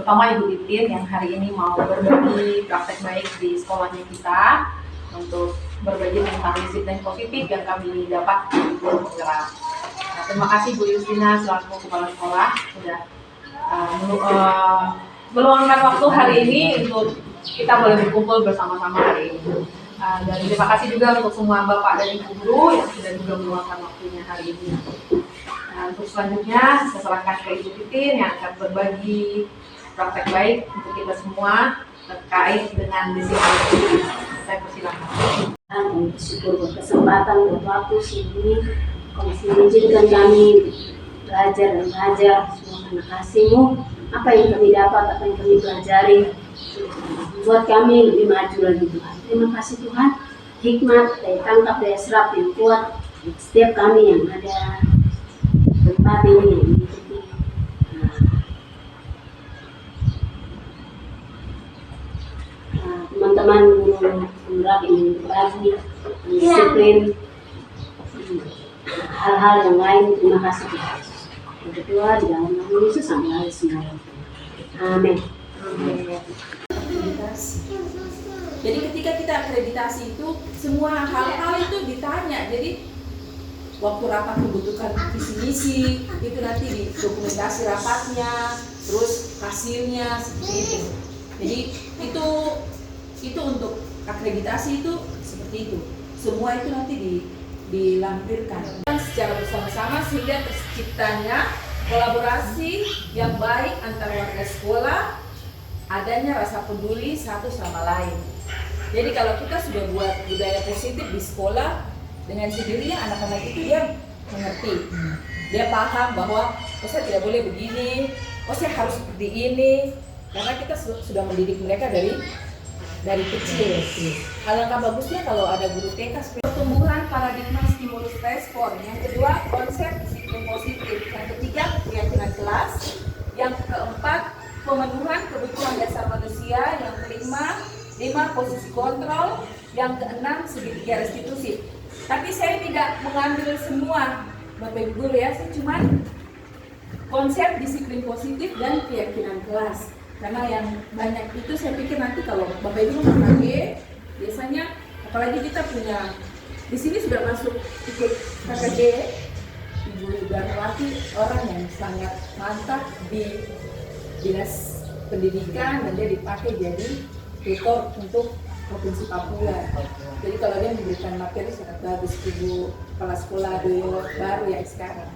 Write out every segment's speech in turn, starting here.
terutama Ibu Titin yang hari ini mau berbagi praktek baik di sekolahnya kita untuk berbagi tentang disiplin positif yang kami dapat di Guru Penggerak. Nah, terima kasih Bu Yustina selaku Kepala Sekolah sudah meluangkan waktu hari ini untuk kita boleh berkumpul bersama-sama hari ini. Dan terima kasih juga untuk semua Bapak dan Ibu Guru yang sudah juga meluangkan waktunya hari ini. Untuk selanjutnya saya serahkan ke Ibu Titin yang akan berbagi praktek baik untuk kita semua terkait dengan disiplin. Saya persilakan. Bersyukur buat kesempatan buat waktu sini. Komisi izinkan kami belajar dan mengajar. Semua karena kasih-Mu, apa yang kami dapat, apa yang kami pelajari, buat kami lebih maju lagi Tuhan. Terima kasih Tuhan, hikmat, daya tangkap, daya serap yang kuat setiap kami yang ada tempat ini yang mengikuti teman-teman guru penggerak yang berbagi disiplin hal-hal yang lain. Terima kasih Tuhan. Yang kedua di dalam nama Yesus sampai hari semua. Amin. Jadi ketika kita akreditasi itu semua hal-hal itu ditanya. Jadi waktu rapat membutuhkan visi misi itu nanti di dokumentasi rapatnya, terus hasilnya seperti itu. Jadi itu untuk akreditasi itu seperti itu. Semua itu nanti dilampirkan secara bersama-sama sehingga terciptanya kolaborasi yang baik antara warga sekolah, adanya rasa peduli satu sama lain. Jadi kalau kita sudah buat budaya positif di sekolah, dengan sendirinya anak-anak itu dia mengerti, dia paham bahwa saya tidak boleh begini, saya harus seperti ini, karena kita sudah mendidik mereka dari kecil. Alangkah bagusnya kalau ada guru TK. Pertumbuhan paradigma stimulus respon. Yang kedua, konsep disiplin positif. Yang ketiga, keyakinan kelas. Yang keempat, pemenuhan kebutuhan dasar manusia. Yang kelima, posisi kontrol. Yang keenam, segitiga restitusi. Tapi saya tidak mengambil semua, Bapak Ibu Guru ya, saya cuma konsep disiplin positif dan keyakinan kelas. Karena yang banyak itu saya pikir nanti kalau Bapak Ibu memakai, biasanya apalagi kita punya di sini sudah masuk ikut KKD, Ibu Darwati orang yang sangat mantap di dinas pendidikan dan dia dipakai jadi tutor untuk Provinsi Papua. Jadi kalau dia memberikan materi sangat bagus, Ibu Kepala Sekolah dulu baru ya sekarang.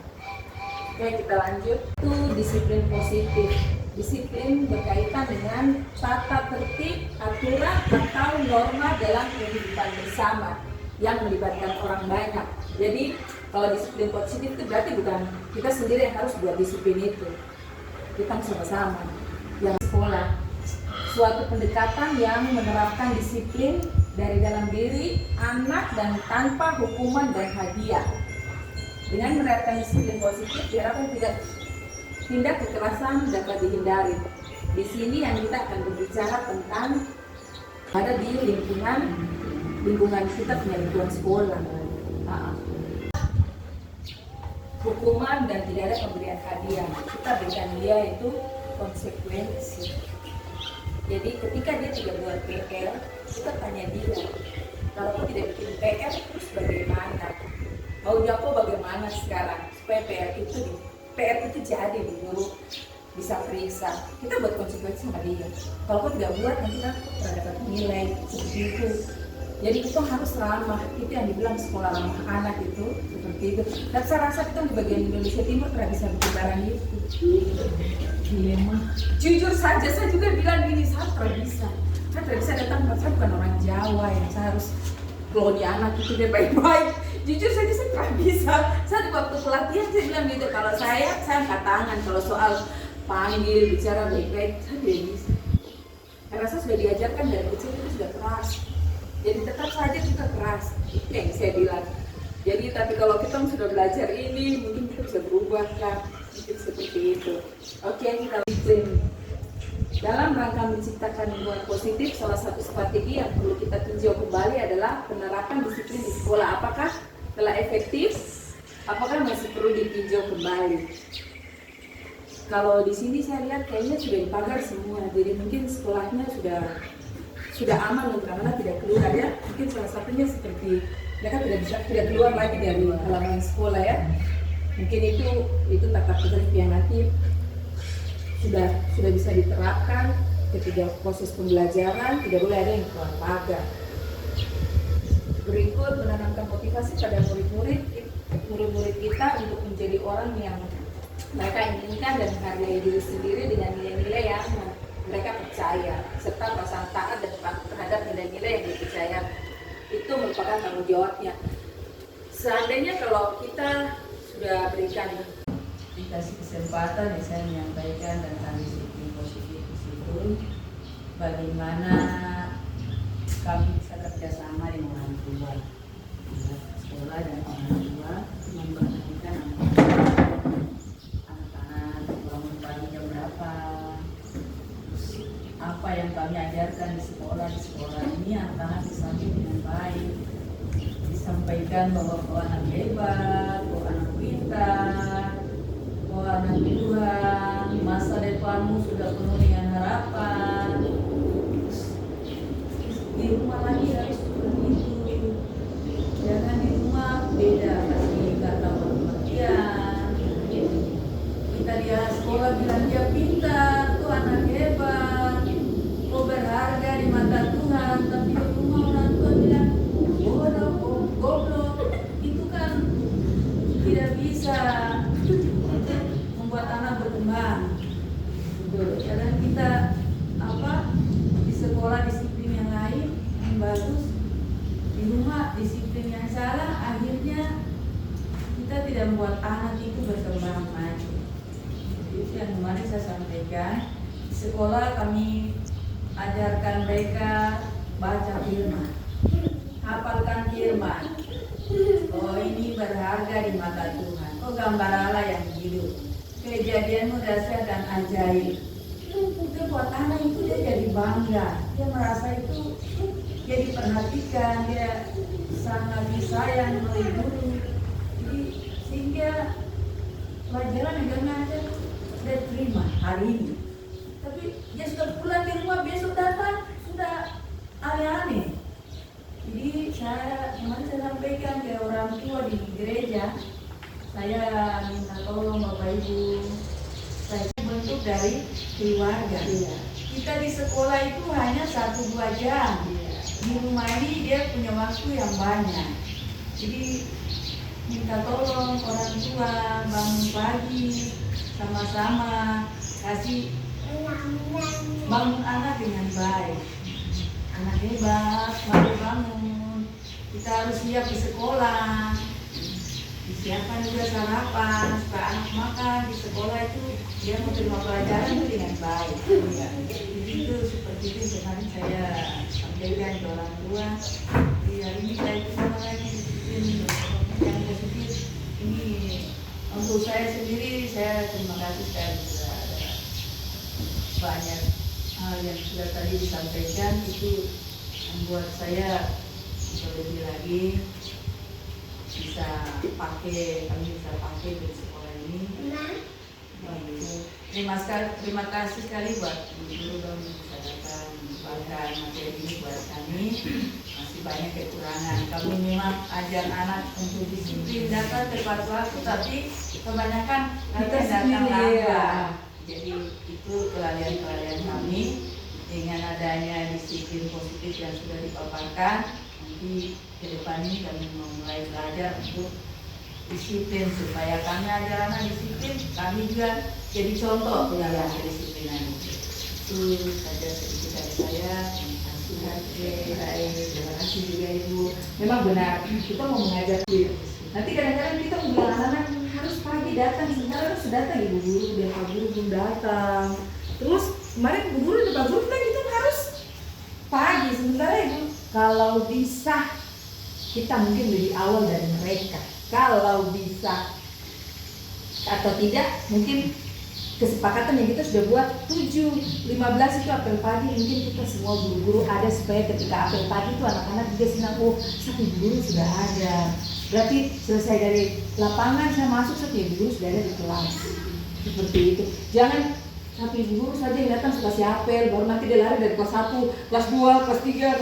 Oke, kita lanjut. Itu disiplin positif. Disiplin berkaitan dengan tata tertib, aturan atau norma dalam kehidupan bersama yang melibatkan orang banyak. Jadi kalau disiplin positif itu berarti bukan kita sendiri yang harus buat disiplin itu. Kita sama-sama yang sekolah. Suatu pendekatan yang menerapkan disiplin dari dalam diri anak dan tanpa hukuman dan hadiah. Dengan menerapkan disiplin positif diharapkan tindak kekerasan dapat dihindari. Di sini yang kita akan berbicara tentang ada di lingkungan kita punya lingkungan sekolah. Hukuman dan tidak ada pemberian hadiah. Kita berikan dia itu konsekuensi. Jadi ketika dia tidak buat PR, kita tanya dia, kalau kau tidak bikin PR, terus bagaimana? Mau jawab bagaimana sekarang supaya PR itu jadi dulu bisa periksa. Kita buat konsekuensi sama dia. Kalau kau tidak buat, nanti kan pernah dapat nilai seperti itu. Jadi kita harus ramah. Itu yang dibilang sekolah ramah anak itu seperti itu. Dan saya rasa kita di bagian Indonesia Timur tidak bisa bikin barang itu. Dilema. Jujur saja saya juga bilang gini, saya tidak bisa datang, saya bukan orang Jawa yang saya harus keloni anak itu dia baik-baik. Jujur saja saya tidak bisa. Saya di waktu pelatihan saya bilang gitu, kalau saya angkat tangan. Kalau soal panggil bicara baik-baik saya tidak bisa. Karena saya sudah diajarkan dari kecil itu sudah keras. Jadi tetap saja kita keras. Itu yang saya bilang. Jadi tapi kalau kita sudah belajar ini, mungkin kita bisa berubah kan. Mungkin seperti itu. Oke, kita disiplin. Dalam rangka menciptakan lingkungan positif, salah satu strategi yang perlu kita tinjau kembali adalah penerapan disiplin di sekolah. Apakah telah efektif? Apakah masih perlu ditinjau kembali? kalau di sini saya lihat kayaknya sudah dipagar semua, jadi mungkin sekolahnya sudah aman untuk anak-anak tidak keluar ya. Mungkin salah satunya seperti mereka tidak keluar lagi dari halaman sekolah ya. Mungkin itu tata tertib yang nanti sudah bisa diterapkan ketika proses pembelajaran, tidak boleh ada yang keluar pagar. Berikut menanamkan motivasi pada murid-murid kita untuk menjadi orang yang mereka inginkan dan menghargai diri sendiri dengan nilai-nilai yang mereka percaya, serta perasaan taat dan patuh terhadap nilai-nilai yang dipercaya. Itu merupakan tanggung jawabnya. Seandainya kalau kita sudah berikan dikasih kesempatan ya saya menyampaikan tentang disiplin positif di situ, bagaimana kami bisa kerjasama dengan orang tua, sekolah dan orang tua memperhatikan anak-anak bangun pagi jam berapa, apa yang kami ajarkan di sekolah ini anak-anak disampaikan dengan baik, disampaikan bahwa kau anak hebat, kau anak pintar, kau anak Tuhan, masa depanmu sudah penuh dengan harapan. Di rumah lagi harus seperti itu, jangan di rumah beda pasti karena pengertian. Kita di sekolah bilang dia pintar, tuh anak hebat, kau berharga di mata Tuhan, tapi di rumah orang tua bilang bodoh, goblok, itu kan tidak bisa membuat anak berkembang. Kadang kita di sekolah disiplin yang lain yang bagus, di rumah disiplin yang salah, akhirnya kita tidak membuat anak itu berkembang maju. Itu yang kemarin saya sampaikan. Di sekolah kami ajarkan mereka baca firman, hafalkan firman. Oh, ini berharga di mata Tuhan. Oh, gambar Allah yang hidup. Kejadianmu dahsyat dan ajaib. Itu buat anak itu dia jadi bangga. Dia merasa itu dia diperhatikan, dia sangat disayang oleh guru. Jadi sehingga pelajaran yang ngajar dia terima hari ini. Tapi dia sudah pulang di rumah, besok datang sudah aneh-aneh. Jadi kemarin saya sampaikan ke orang tua di gereja, saya minta tolong Bapak Ibu, saya bentuk dari keluarga. Ya. Kita di sekolah itu hanya 1-2 jam. Ya. Di rumah ini dia punya waktu yang banyak. Jadi minta tolong orang tua bangun pagi sama-sama, kasih bangun anak dengan baik. Anak hebat, baru bangun. Kita harus siap di sekolah. Disiapkan juga sarapan supaya anak makan di sekolah itu dia mau terima pelajaran itu dengan baik. Ya. Jadi itu seperti itu yang kemarin saya sampaikan ke orang tua. Jadi hari ini saya sama lagi disiplin yang positif. Ini untuk saya sendiri, saya terima kasih saya sudah ada banyak hal yang sudah tadi disampaikan, itu membuat saya bisa lebih lagi bisa kami bisa pakai di sekolah ini. Terima kasih sekali buat guru dan bisa datang membagikan materi ini buat kami. Masih banyak kekurangan. Kami memang ajar anak untuk disiplin datang tepat waktu, tapi kebanyakan kita datang lambat. Jadi itu kelalaian kami. Dengan adanya disiplin positif yang sudah dipaparkan, nanti ke depan ini kami mulai belajar untuk disiplin supaya kami ajar anak disiplin, kami juga jadi contoh dalam kedisiplinan itu. Itu saja sedikit dari saya. Terima kasih. Terima kasih juga Ibu. Memang benar, kita mau mengajar nanti kadang-kadang kita bilang anak-anak harus pagi datang, sebenarnya harus datang Ibu guru, dan Pak Guru belum datang. Terus kemarin Bu Guru dan Pak Guru bilang itu harus pagi, sementara Ibu kalau bisa kita mungkin lebih awal dari mereka. Kalau bisa atau tidak, mungkin kesepakatan yang kita sudah buat 7.15 itu apel pagi, mungkin kita semua guru-guru ada supaya ketika apel pagi itu anak-anak juga senang, oh satu guru sudah ada. Berarti selesai dari lapangan saya masuk, satu guru sudah ada di kelas. seperti itu. Jangan satu ibu guru saja yang datang suka apel, baru nanti dia lari dari kelas 1, kelas 2, kelas 3.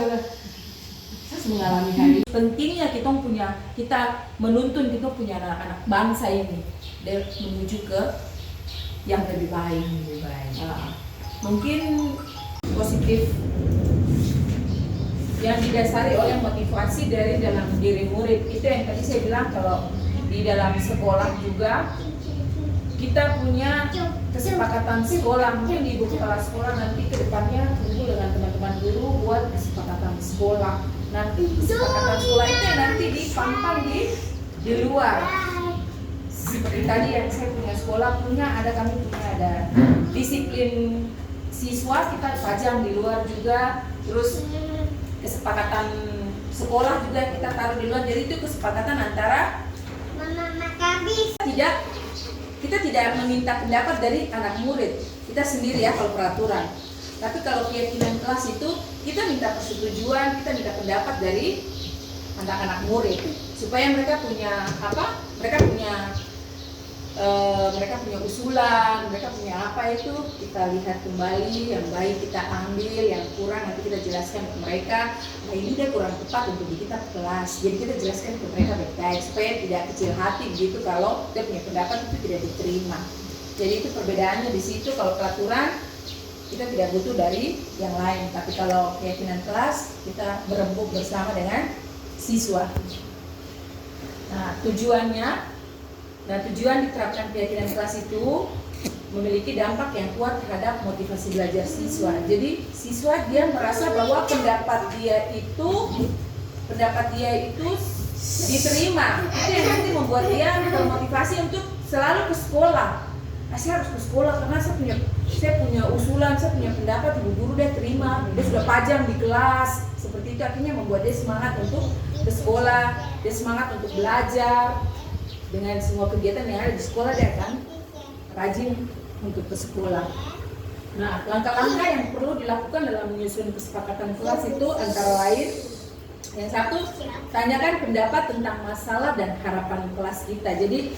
Saya mengalami hal ini. Pentingnya kita menuntun kita punya anak-anak bangsa ini menuju ke yang lebih baik. Mungkin positif yang didasari oleh motivasi dari dalam diri murid. Itu yang tadi saya bilang, kalau di dalam sekolah juga kita punya kesepakatan sekolah. Mungkin di ibu kepala sekolah nanti ke depannya kumpul dengan teman-teman guru buat kesepakatan sekolah. Nanti kesepakatan sekolah itu yang nanti dipampang di luar. Seperti tadi yang saya punya sekolah kami punya ada disiplin siswa kita pajang di luar juga. Terus kesepakatan sekolah juga kita taruh di luar. Jadi itu kesepakatan antara kita tidak meminta pendapat dari anak murid, kita sendiri ya kalau peraturan. Tapi kalau keyakinan kelas itu kita minta persetujuan, kita minta pendapat dari anak-anak murid supaya mereka punya mereka punya usulan, mereka punya apa itu kita lihat kembali, yang baik kita ambil, yang kurang nanti kita jelaskan ke mereka. Nah ini dia kurang tepat untuk di kita kelas, jadi kita jelaskan ke mereka baik-baik supaya tidak kecil hati begitu kalau dia punya pendapat itu tidak diterima. Jadi itu perbedaannya di situ. Kalau peraturan kita tidak butuh dari yang lain, tapi kalau keyakinan kelas kita berembuk bersama dengan siswa. Nah tujuan diterapkan keyakinan kelas itu memiliki dampak yang kuat terhadap motivasi belajar siswa. Jadi siswa dia merasa bahwa pendapat dia itu diterima. Itu yang nanti membuat dia termotivasi untuk selalu ke sekolah. Saya harus ke sekolah karena saya punya usulan, saya punya pendapat, ibu guru dia terima, dia sudah pajang di kelas. Seperti itu akhirnya membuat dia semangat untuk ke sekolah, dia semangat untuk belajar. Dengan semua kegiatan yang ada di sekolah dia akan rajin untuk ke sekolah. Nah, langkah-langkah yang perlu dilakukan dalam menyusun kesepakatan kelas itu antara lain, yang satu, tanyakan pendapat tentang masalah dan harapan kelas kita. Jadi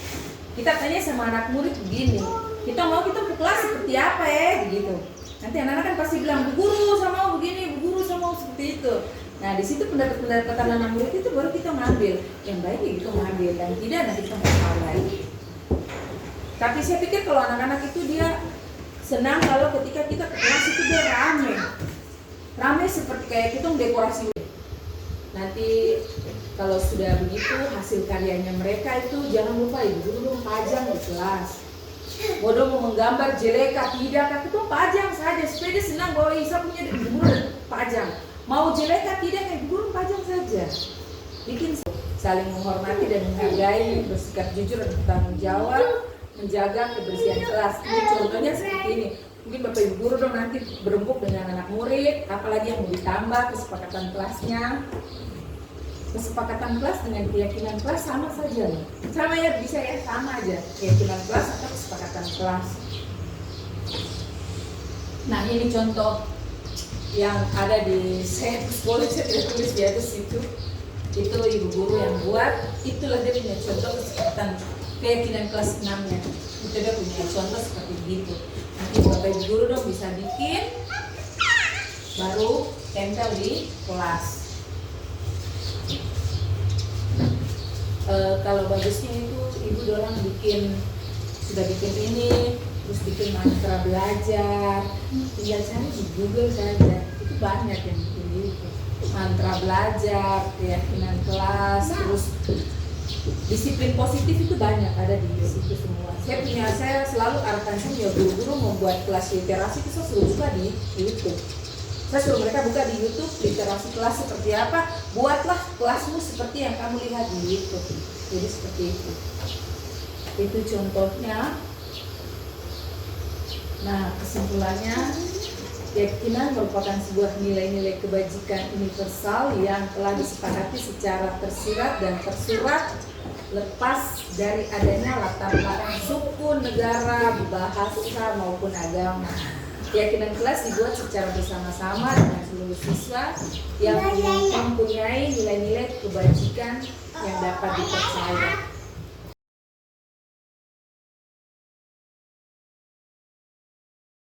kita tanya sama anak murid begini, kita ke kelas seperti apa begitu. Nanti anak-anak kan pasti bilang, Bu Guru saya mau begini, Bu Guru saya mau seperti itu. Nah di situ pendapat anak murid itu baru kita ngambil, yang baik ya kita ngambil, dan tidak nanti kita ngambil. Tapi saya pikir kalau anak-anak itu dia senang kalau ketika kita ke kelas itu dia rame seperti kayak kita dekorasi. Nanti kalau sudah begitu hasil karyanya mereka itu jangan lupa ibu guru pajang di kelas. Bodoh mau menggambar jeleka tidak, itu pajang saja supaya dia senang bahwa Isa punya ibu guru pajang. Mau jeleka tidak, ibu guru pajang saja. Bikin saling menghormati dan menghargai, bersikap jujur dan bertanggung jawab, menjaga kebersihan kelas. Ini contohnya seperti ini. Mungkin Bapak Ibu guru dong nanti berembuk dengan anak murid, apalagi yang mau ditambah kesepakatan kelasnya. Kesepakatan kelas dengan keyakinan kelas sama saja nih. Sama ya, bisa ya, sama aja. Keyakinan kelas atau kesepakatan kelas. Nah ini contoh yang ada di sekolah, saya tidak tulis di atas itu. Itu ibu guru yang buat, itulah dia punya contoh kesepakatan keyakinan kelas 6-nya. Itu dia punya contoh seperti begitu. Nanti Bapak Ibu guru dong bisa bikin, baru tempel di kelas. Kalau bagusnya itu ibu dorang sudah bikin ini, terus bikin mantra belajar, tinggal cari di Google saja, itu banyak yang bikin itu. Mantra belajar, keyakinan kelas, terus disiplin positif itu banyak ada di situ semua. Saya selalu arahkan saya guru-guru membuat kelas literasi itu saya suruh buka di YouTube. Saya suruh mereka buka di YouTube literasi kelas seperti apa, buatlah kelasmu seperti yang kamu lihat di YouTube. Jadi seperti itu. Itu contohnya. Nah, kesimpulannya, keyakinan merupakan sebuah nilai-nilai kebajikan universal yang telah disepakati secara tersirat dan tersurat lepas dari adanya latar belakang suku, negara, bahasa maupun agama. Keyakinan kelas dibuat secara bersama-sama dengan seluruh siswa yang mempunyai nilai-nilai kebajikan yang dapat dipercaya.